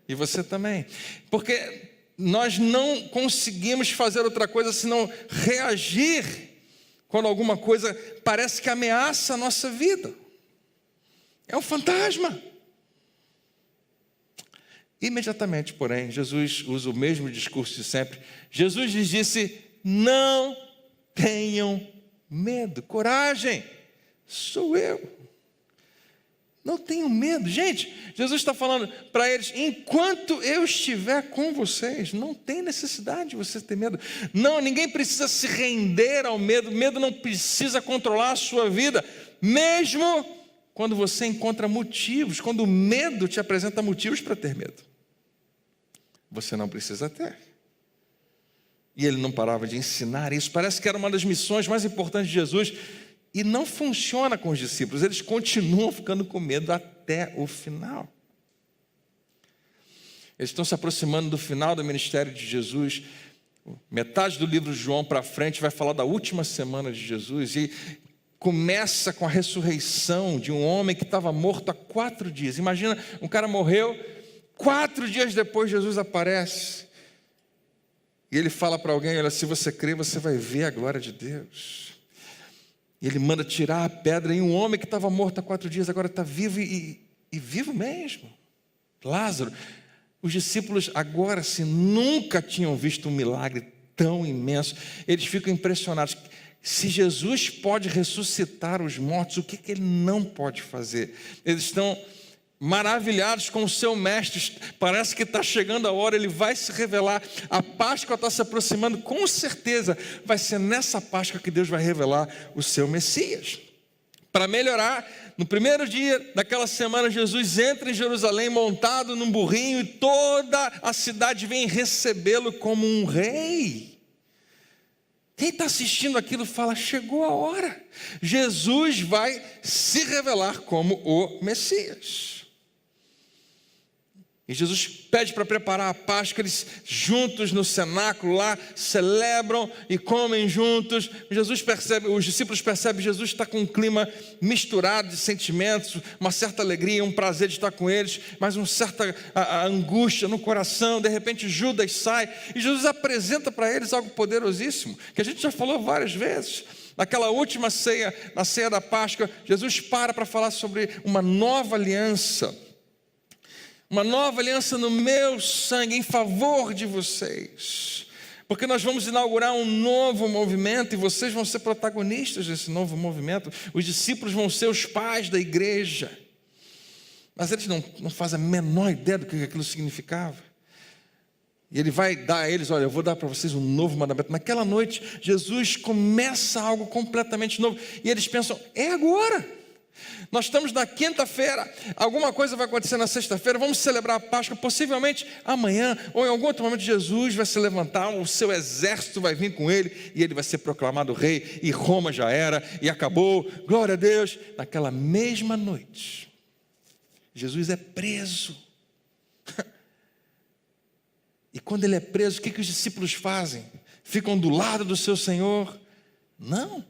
E você também. Porque nós não conseguimos fazer outra coisa senão reagir quando alguma coisa parece que ameaça a nossa vida. É um fantasma. Imediatamente, porém, Jesus usa o mesmo discurso de sempre. Jesus lhes disse: não tenham medo, coragem, sou eu. Não tenham medo. Gente, Jesus está falando para eles: enquanto eu estiver com vocês, não tem necessidade de você ter medo. Não, ninguém precisa se render ao medo. O medo não precisa controlar a sua vida, mesmo quando você encontra motivos, quando o medo te apresenta motivos para ter medo. Você não precisa ter. E ele não parava de ensinar isso. Parece que era uma das missões mais importantes de Jesus. E não funciona com os discípulos. Eles continuam ficando com medo até o final. Eles estão se aproximando do final do ministério de Jesus. Metade do livro de João para frente vai falar da última semana de Jesus. E começa com a ressurreição de um homem que estava morto há 4 dias. Imagina, um cara morreu, 4 dias depois Jesus aparece. E ele fala para alguém: olha, se você crer, você vai ver a glória de Deus. E ele manda tirar a pedra, e um homem que estava morto há 4 dias agora está vivo e vivo mesmo. Lázaro. Os discípulos agora sim nunca tinham visto um milagre tão imenso. Eles ficam impressionados. Se Jesus pode ressuscitar os mortos, o que ele não pode fazer? Eles estão maravilhados com o seu mestre. Parece que está chegando a hora, ele vai se revelar. A Páscoa está se aproximando, com certeza vai ser nessa Páscoa que Deus vai revelar o seu Messias. Para melhorar, no primeiro dia daquela semana, Jesus entra em Jerusalém montado num burrinho, e toda a cidade vem recebê-lo como um rei. Quem está assistindo aquilo fala: chegou a hora, Jesus vai se revelar como o Messias. E Jesus pede para preparar a Páscoa. Eles juntos no cenáculo lá celebram e comem juntos. Os discípulos percebem que Jesus está com um clima misturado de sentimentos, uma certa alegria, um prazer de estar com eles, mas uma certa angústia no coração. De repente Judas sai e Jesus apresenta para eles algo poderosíssimo, que a gente já falou várias vezes. Naquela última ceia, na ceia da Páscoa, Jesus para falar sobre uma nova aliança. Uma nova aliança no meu sangue, em favor de vocês. Porque nós vamos inaugurar um novo movimento e vocês vão ser protagonistas desse novo movimento. Os discípulos vão ser os pais da igreja. Mas eles não fazem a menor ideia do que aquilo significava. E ele vai dar a eles, olha, eu vou dar para vocês um novo mandamento. Naquela noite, Jesus começa algo completamente novo. E eles pensam, é agora. Nós estamos na quinta-feira, alguma coisa vai acontecer na sexta-feira, vamos celebrar a Páscoa, possivelmente amanhã, ou em algum outro momento, Jesus vai se levantar, o seu exército vai vir com ele, e ele vai ser proclamado rei, e Roma já era, e acabou, glória a Deus. Naquela mesma noite, Jesus é preso. E quando ele é preso, o que os discípulos fazem? Ficam do lado do seu Senhor? Não.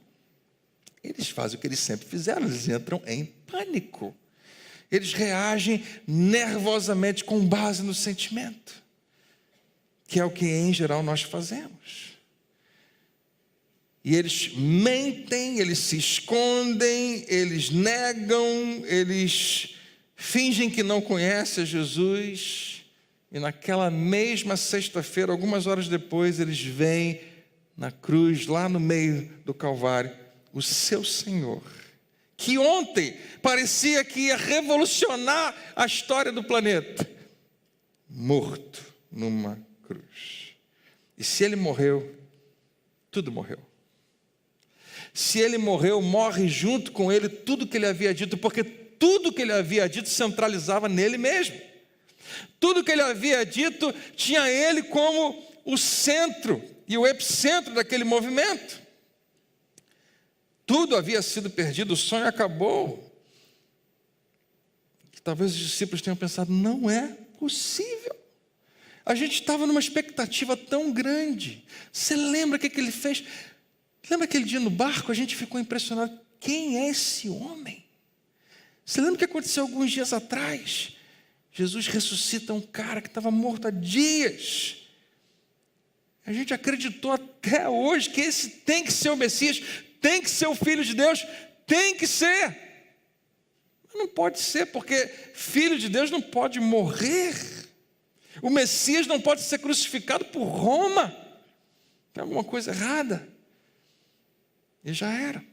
Eles fazem o que eles sempre fizeram, eles entram em pânico. Eles reagem nervosamente com base no sentimento, que é o que em geral nós fazemos. E eles mentem, eles se escondem, eles negam, eles fingem que não conhecem Jesus. E naquela mesma sexta-feira, algumas horas depois, eles veem na cruz, lá no meio do Calvário, o seu Senhor, que ontem parecia que ia revolucionar a história do planeta, morto numa cruz. E se ele morreu, tudo morreu. Se ele morreu, morre junto com ele tudo que ele havia dito, porque tudo que ele havia dito centralizava nele mesmo. Tudo que ele havia dito tinha ele como o centro e o epicentro daquele movimento. Tudo havia sido perdido, o sonho acabou. Talvez os discípulos tenham pensado, não é possível. A gente estava numa expectativa tão grande. Você lembra o que ele fez? Lembra aquele dia no barco? A gente ficou impressionado. Quem é esse homem? Você lembra o que aconteceu alguns dias atrás? Jesus ressuscita um cara que estava morto há dias. A gente acreditou até hoje que esse tem que ser o Messias, tem que ser o Filho de Deus, tem que ser. Mas não pode ser, porque Filho de Deus não pode morrer. O Messias não pode ser crucificado por Roma. Tem alguma coisa errada. E já era.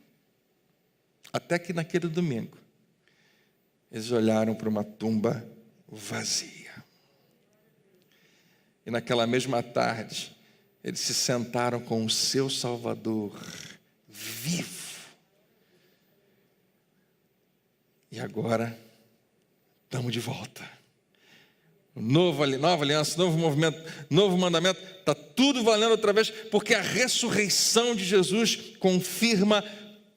Até que naquele domingo, eles olharam para uma tumba vazia. E naquela mesma tarde, eles se sentaram com o seu Salvador vivo. E agora, estamos de volta. Nova aliança, novo movimento, novo mandamento, está tudo valendo outra vez, porque a ressurreição de Jesus confirma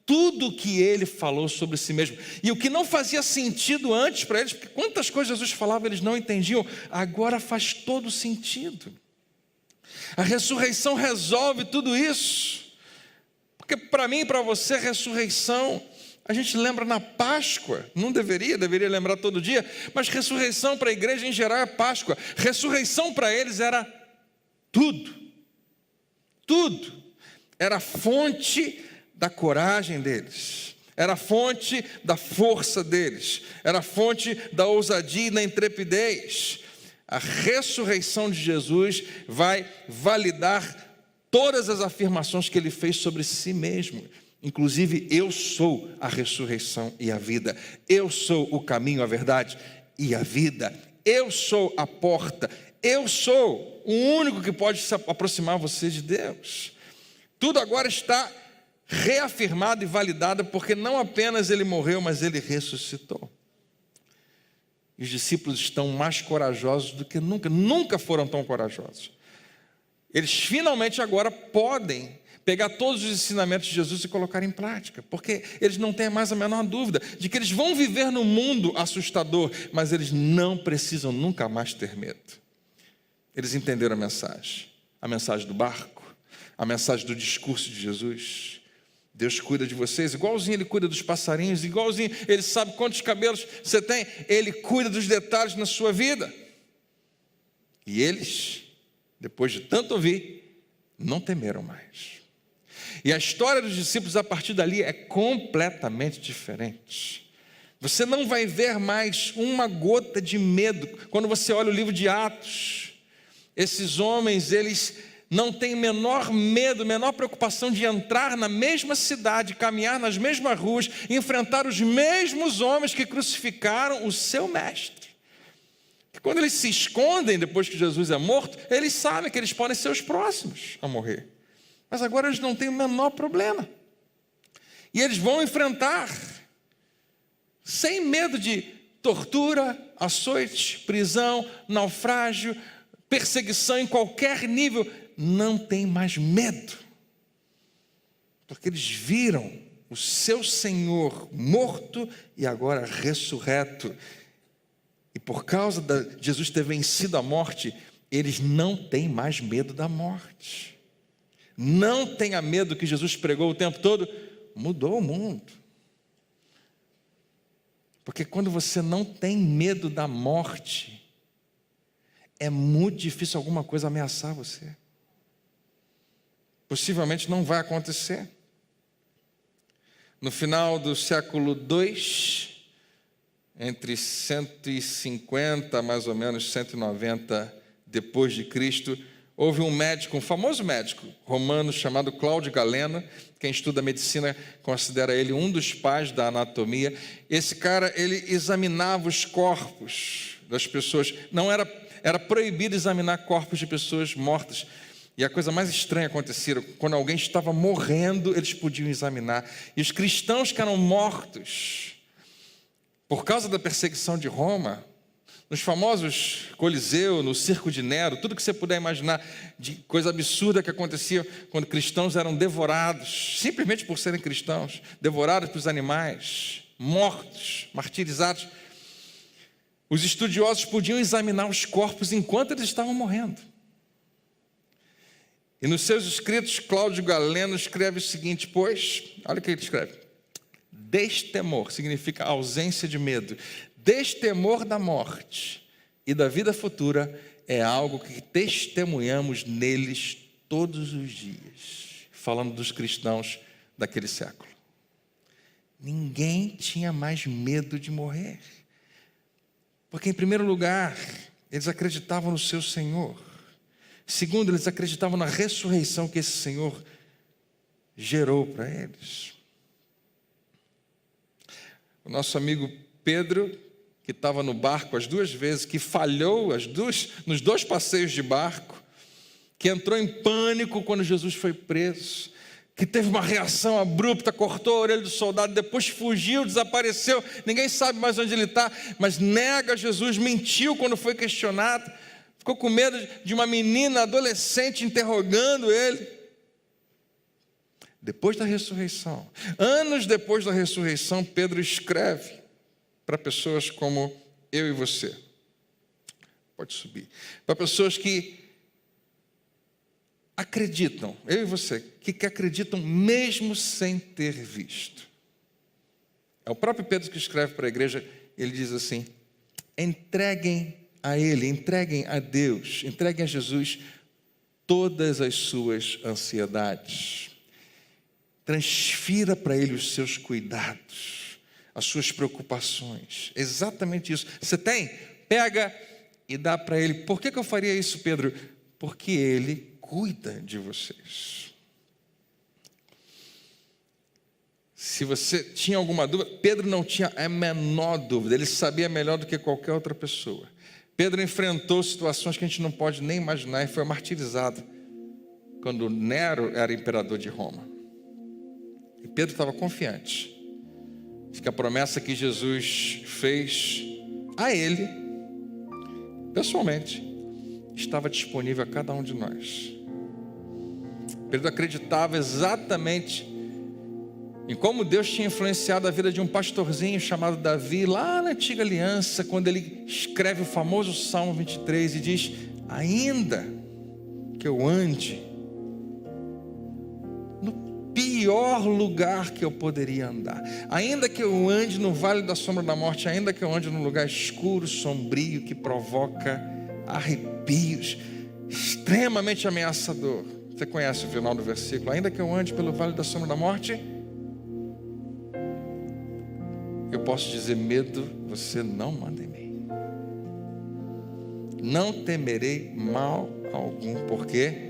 tudo o que ele falou sobre si mesmo. E o que não fazia sentido antes para eles, porque quantas coisas Jesus falava eles não entendiam, agora faz todo sentido. A ressurreição resolve tudo isso. Porque para mim e para você, ressurreição, a gente lembra na Páscoa, não deveria lembrar todo dia, mas ressurreição para a igreja em geral é Páscoa. Ressurreição para eles era tudo. Tudo. Era fonte da coragem deles, era a fonte da força deles, era a fonte da ousadia e da intrepidez. A ressurreição de Jesus vai validar todas as afirmações que ele fez sobre si mesmo, inclusive eu sou a ressurreição e a vida, eu sou o caminho, a verdade e a vida, eu sou a porta, eu sou o único que pode se aproximar você de Deus. Tudo agora está reafirmado e validado, porque não apenas ele morreu, mas ele ressuscitou. E os discípulos estão mais corajosos do que nunca foram tão corajosos. Eles finalmente agora podem pegar todos os ensinamentos de Jesus e colocar em prática, porque eles não têm mais a menor dúvida de que eles vão viver num mundo assustador, mas eles não precisam nunca mais ter medo. Eles entenderam a mensagem do barco, a mensagem do discurso de Jesus. Deus cuida de vocês, igualzinho ele cuida dos passarinhos, igualzinho ele sabe quantos cabelos você tem, ele cuida dos detalhes na sua vida. E eles, depois de tanto ouvir, não temeram mais. E a história dos discípulos a partir dali é completamente diferente. Você não vai ver mais uma gota de medo. Quando você olha o livro de Atos, esses homens, eles não têm menor medo, menor preocupação de entrar na mesma cidade, caminhar nas mesmas ruas, enfrentar os mesmos homens que crucificaram o seu mestre. E quando eles se escondem depois que Jesus é morto, eles sabem que eles podem ser os próximos a morrer. Mas agora eles não têm o menor problema. E eles vão enfrentar, sem medo de tortura, açoite, prisão, naufrágio, perseguição em qualquer nível. Não tem mais medo. Porque eles viram o seu Senhor morto e agora ressurreto. E por causa de Jesus ter vencido a morte, eles não têm mais medo da morte. Não tenha medo que Jesus pregou o tempo todo, mudou o mundo. Porque quando você não tem medo da morte, é muito difícil alguma coisa ameaçar você. Possivelmente não vai acontecer. No final do século II, entre 150, mais ou menos 190 depois de Cristo, houve um médico, um famoso médico romano chamado Cláudio Galeno. Quem estuda medicina considera ele um dos pais da anatomia. Esse cara, ele examinava os corpos das pessoas. Não era proibido examinar corpos de pessoas mortas. E a coisa mais estranha acontecia, quando alguém estava morrendo, eles podiam examinar. E os cristãos que eram mortos, por causa da perseguição de Roma, nos famosos Coliseu, no Circo de Nero, tudo que você puder imaginar de coisa absurda que acontecia quando cristãos eram devorados, simplesmente por serem cristãos, devorados pelos animais, mortos, martirizados. Os estudiosos podiam examinar os corpos enquanto eles estavam morrendo. E nos seus escritos, Cláudio Galeno escreve o seguinte, pois, olha o que ele escreve: destemor significa ausência de medo. Destemor da morte e da vida futura é algo que testemunhamos neles todos os dias. Falando dos cristãos daquele século. Ninguém tinha mais medo de morrer. Porque, em primeiro lugar, eles acreditavam no seu Senhor. Segundo, eles acreditavam na ressurreição que esse Senhor gerou para eles. O nosso amigo Pedro, que estava no barco as duas vezes, que falhou nos dois passeios de barco, que entrou em pânico quando Jesus foi preso, que teve uma reação abrupta, cortou a orelha do soldado, depois fugiu, desapareceu, ninguém sabe mais onde ele está, mas nega Jesus, mentiu quando foi questionado, ficou com medo de uma menina adolescente interrogando ele. Depois da ressurreição, anos depois da ressurreição, Pedro escreve para pessoas como eu e você. Pode subir. Para pessoas que acreditam, eu e você, que acreditam mesmo sem ter visto. É o próprio Pedro que escreve para a igreja, ele diz assim: entreguem a Ele, entreguem a Deus, entreguem a Jesus todas as suas ansiedades. Transfira para Ele os seus cuidados, as suas preocupações. Exatamente isso. Você tem? Pega e dá para Ele. Por que eu faria isso, Pedro? Porque Ele cuida de vocês. Se você tinha alguma dúvida, Pedro não tinha a menor dúvida. Ele sabia melhor do que qualquer outra pessoa. Pedro enfrentou situações que a gente não pode nem imaginar e foi martirizado quando Nero era imperador de Roma. E Pedro estava confiante de que a promessa que Jesus fez a ele, pessoalmente, estava disponível a cada um de nós. Pedro acreditava exatamente em como Deus tinha influenciado a vida de um pastorzinho chamado Davi, lá na antiga aliança, quando ele escreve o famoso Salmo 23 e diz: ainda que eu ande no pior lugar que eu poderia andar, ainda que eu ande no vale da sombra da morte, ainda que eu ande num lugar escuro, sombrio, que provoca arrepios, extremamente ameaçador, Você conhece o final do versículo? Ainda que eu ande pelo vale da sombra da morte, eu posso dizer: medo, você não manda em mim. Não temerei mal algum, porque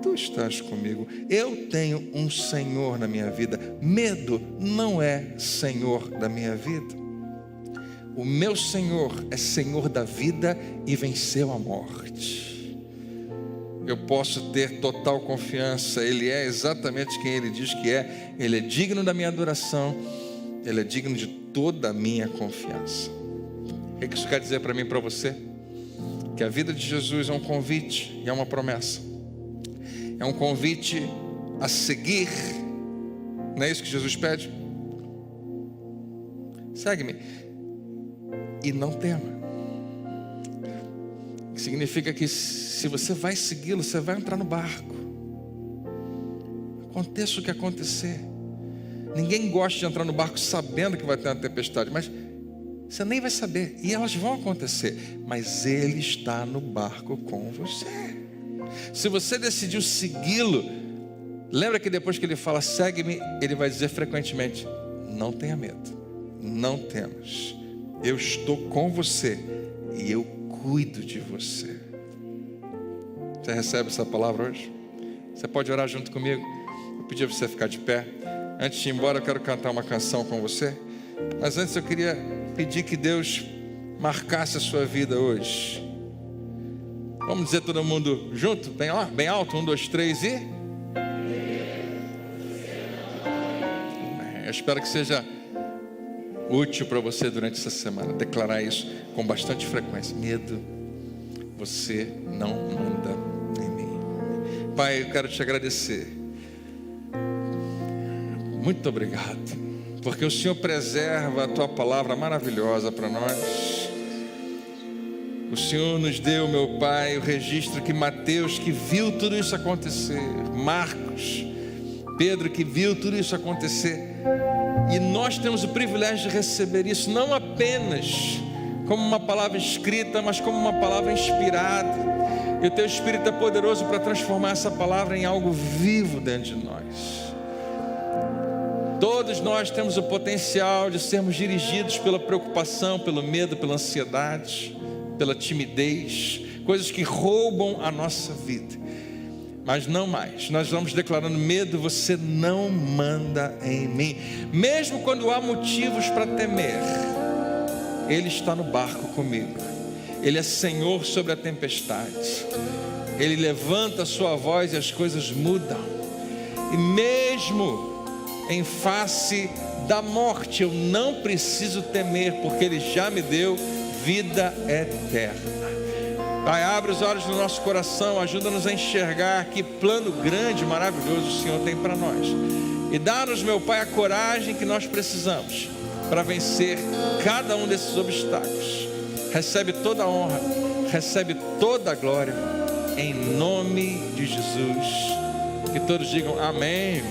tu estás comigo. Eu tenho um Senhor na minha vida. Medo não é Senhor da minha vida. O meu Senhor é Senhor da vida e venceu a morte. Eu posso ter total confiança. Ele é exatamente quem Ele diz que é. Ele é digno da minha adoração. Ele é digno de toda a minha confiança. O que isso quer dizer para mim e para você? Que a vida de Jesus é um convite e é uma promessa. É um convite a seguir. Não é isso que Jesus pede? Segue-me e não tema. Significa que se você vai segui-lo, você vai entrar no barco. Aconteça o que acontecer. Ninguém gosta de entrar no barco sabendo que vai ter uma tempestade, mas você nem vai saber, e elas vão acontecer, mas Ele está no barco com você. Se você decidiu segui-lo, lembra que depois que Ele fala segue-me, Ele vai dizer frequentemente: não tenha medo, não temas, eu estou com você e eu cuido de você. Você recebe essa palavra hoje? Você pode orar junto comigo? Eu pedi para você ficar de pé. Antes de ir embora, eu quero cantar uma canção com você. Mas antes eu queria pedir que Deus marcasse a sua vida hoje. Vamos dizer todo mundo junto? Bem lá, bem alto, 1, 2, 3 e... Eu espero que seja útil para você durante essa semana declarar isso com bastante frequência. Medo, você não manda em mim. Pai, eu quero te agradecer. Muito obrigado, porque o Senhor preserva a tua palavra maravilhosa para nós. O Senhor nos deu, meu Pai, o registro que Mateus, que viu tudo isso acontecer, Marcos, Pedro, que viu tudo isso acontecer, e nós temos o privilégio de receber isso não apenas como uma palavra escrita, mas como uma palavra inspirada. E o teu Espírito é poderoso para transformar essa palavra em algo vivo dentro de nós. Todos nós temos o potencial de sermos dirigidos pela preocupação, pelo medo, pela ansiedade, pela timidez, coisas que roubam a nossa vida. Mas não mais. Nós vamos declarando: medo, você não manda em mim. Mesmo quando há motivos para temer, Ele está no barco comigo. Ele é Senhor sobre a tempestade. Ele levanta a sua voz e as coisas mudam. E mesmo em face da morte, eu não preciso temer, porque Ele já me deu vida eterna. Pai, abre os olhos do nosso coração, ajuda-nos a enxergar que plano grande e maravilhoso o Senhor tem para nós. E dá-nos, meu Pai, a coragem que nós precisamos para vencer cada um desses obstáculos. Recebe toda a honra, recebe toda a glória, em nome de Jesus. Que todos digam amém.